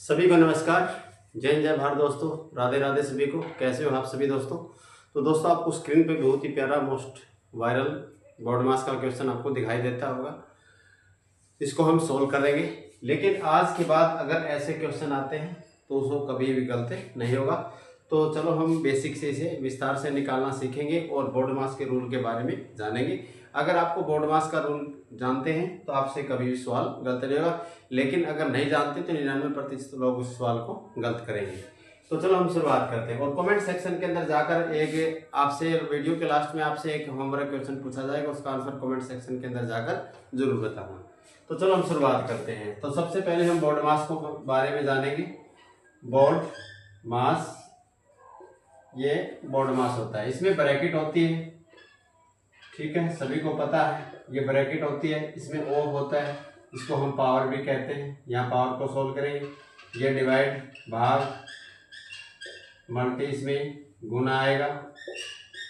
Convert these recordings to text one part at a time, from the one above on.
सभी को नमस्कार। जय हिंद, जय भारत दोस्तों। राधे राधे सभी को। कैसे हो आप सभी दोस्तों? तो दोस्तों आपको स्क्रीन पे बहुत ही प्यारा मोस्ट वायरल बोर्ड मास का क्वेश्चन आपको दिखाई देता होगा। इसको हम सोल्व करेंगे, लेकिन आज के बाद अगर ऐसे क्वेश्चन आते हैं तो उसको कभी भी गलत नहीं होगा। तो चलो हम बेसिक से इसे विस्तार से निकालना सीखेंगे और बोर्ड मास के रूल के बारे में जानेंगे। अगर आपको बोर्ड मास का रूल जानते हैं तो आपसे कभी भी सवाल गलत नहीं होगा, लेकिन अगर नहीं जानते तो 99% लोग उस सवाल को गलत करेंगे। तो चलो हम शुरुआत करते हैं और कमेंट सेक्शन के अंदर जाकर एक आपसे वीडियो के लास्ट में आपसे एक होमवर्क क्वेश्चन पूछा जाएगा, उसका आंसर कमेंट सेक्शन के अंदर जाकर जरूर बताना। तो चलो हम शुरुआत करते हैं। तो सबसे पहले हम बोर्ड मास को बारे में जानेंगे। बोर्ड मास, ये बोर्ड मास होता है, इसमें ब्रैकेट होती है, ठीक है, सभी को पता है ये ब्रैकेट होती है। इसमें ओ होता है, इसको हम पावर भी कहते हैं। यहाँ पावर को सोल्व करेंगे, ये डिवाइड भाग मल्टी, इसमें गुना आएगा,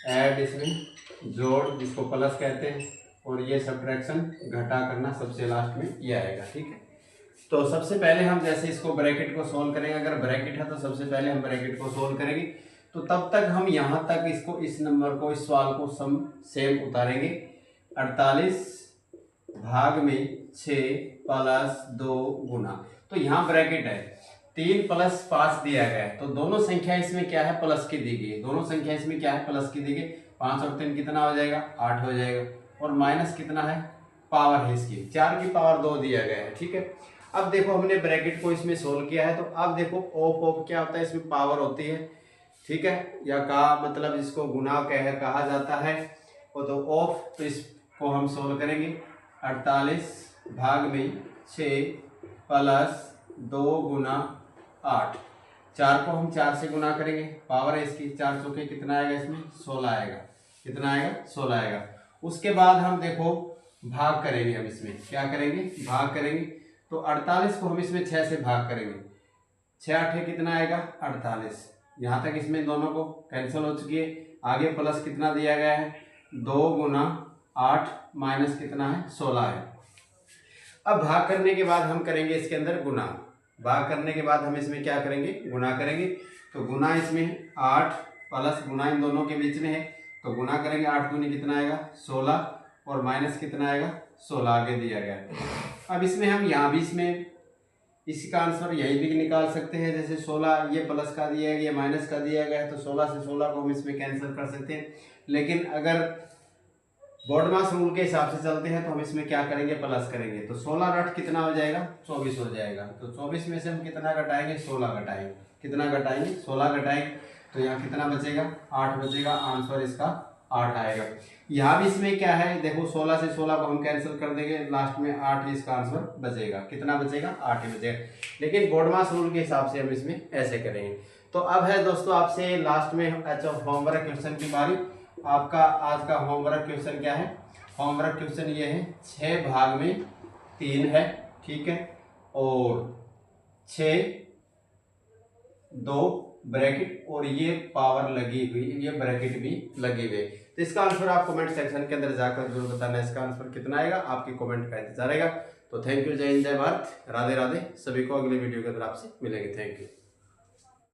ऐड इसमें जोड़ जिसको प्लस कहते हैं, और ये सब्ट्रैक्शन घटा करना सबसे लास्ट में ये आएगा, ठीक है। तो सबसे पहले हम जैसे इसको ब्रैकेट को सोल्व करेंगे, अगर ब्रैकेट है तो सबसे पहले हम ब्रैकेट को सोल्व करेंगे। तो तब तक हम यहाँ तक इसको, इस नंबर को, इस सवाल को सम सेम उतारेंगे। 48 भाग में 6 प्लस 2 गुना, तो यहाँ ब्रैकेट है 3 प्लस 5 दिया गया है, तो दोनों संख्या इसमें क्या है, प्लस की दी गई। दोनों संख्या इसमें क्या है, प्लस की दी गई। 5 और 3 कितना हो जाएगा, 8 हो जाएगा, और माइनस कितना है, पावर है इसकी 4 की पावर 2 दिया गया है, ठीक है। अब देखो हमने ब्रैकेट को इसमें सोल्व किया है, तो अब देखो ऑफ क्या होता है, इसमें पावर होती है, ठीक है, या का मतलब इसको गुना कहा जाता है। वो तो ऑफ, तो इसको हम सोल्व करेंगे। 48 भाग में 6 प्लस 2 गुना 8, 4 को हम 4 से गुना करेंगे, पावर है इसकी 4 चौके कितना आएगा, इसमें 16 आएगा। कितना आएगा, 16 आएगा। उसके बाद हम देखो भाग करेंगे, हम इसमें क्या करेंगे, भाग करेंगे। तो 48 को हम इसमें 6 से भाग करेंगे, 6 8 कितना आएगा, 48। यहाँ तक इसमें दोनों को कैंसिल हो चुकी है। आगे प्लस कितना दिया गया है, 2 गुना 8 माइनस कितना है, 16 है। अब भाग करने के बाद हम करेंगे इसके अंदर गुना। भाग करने के बाद हम इसमें क्या करेंगे, गुना करेंगे। तो गुना इसमें 8 प्लस गुना इन दोनों के बीच में है, तो गुना करेंगे। 8 दूनी कितना आएगा, 16, और माइनस कितना आएगा, 16 आगे दिया गया है। अब इसमें हम यहाँ भी इसमें इसका आंसर यही भी निकाल सकते हैं, जैसे 16 ये प्लस का दिया गया, ये माइनस का दिया गया है, तो 16 से 16 को हम इसमें कैंसिल कर सकते हैं। लेकिन अगर बोर्ड मास रूल के हिसाब से चलते हैं तो हम इसमें क्या करेंगे, प्लस करेंगे। तो 16 रट कितना हो जाएगा, 24 हो जाएगा। तो 24 में से हम कितना घटाएंगे, 16 घटाएंगे। कितना घटाएंगे, 16 घटाएंगे, तो यहाँ कितना बचेगा, 8 बचेगा। आंसर इसका 8 आएगा। यहाँ भी इसमें क्या है, देखो 16 से 16 को हम कैंसिल कर देंगे, लास्ट में 8 इसका आंसर बचेगा। कितना बचेगा, 8 ही बचेगा। लेकिन बोर्ड मास रूल के हिसाब से हम इसमें ऐसे करेंगे। तो अब है दोस्तों आपसे लास्ट में होमवर्क क्वेश्चन की बारी। आपका आज का होमवर्क क्वेश्चन क्या है, होमवर्क क्वेश्चन ये है 6 भाग में 3 है, ठीक है, और 6 2 ब्रैकेट, और ये पावर लगी हुई, ये ब्रैकेट भी लगी हुई। तो इसका आंसर आप कमेंट सेक्शन के अंदर जाकर जरूर बताना, इसका आंसर कितना आएगा। आपकी कमेंट का इंतजार रहेगा। तो थैंक यू, जय हिंद, जय भारत, राधे राधे सभी को। अगले वीडियो के अंदर आपसे मिलेंगे। Thank you.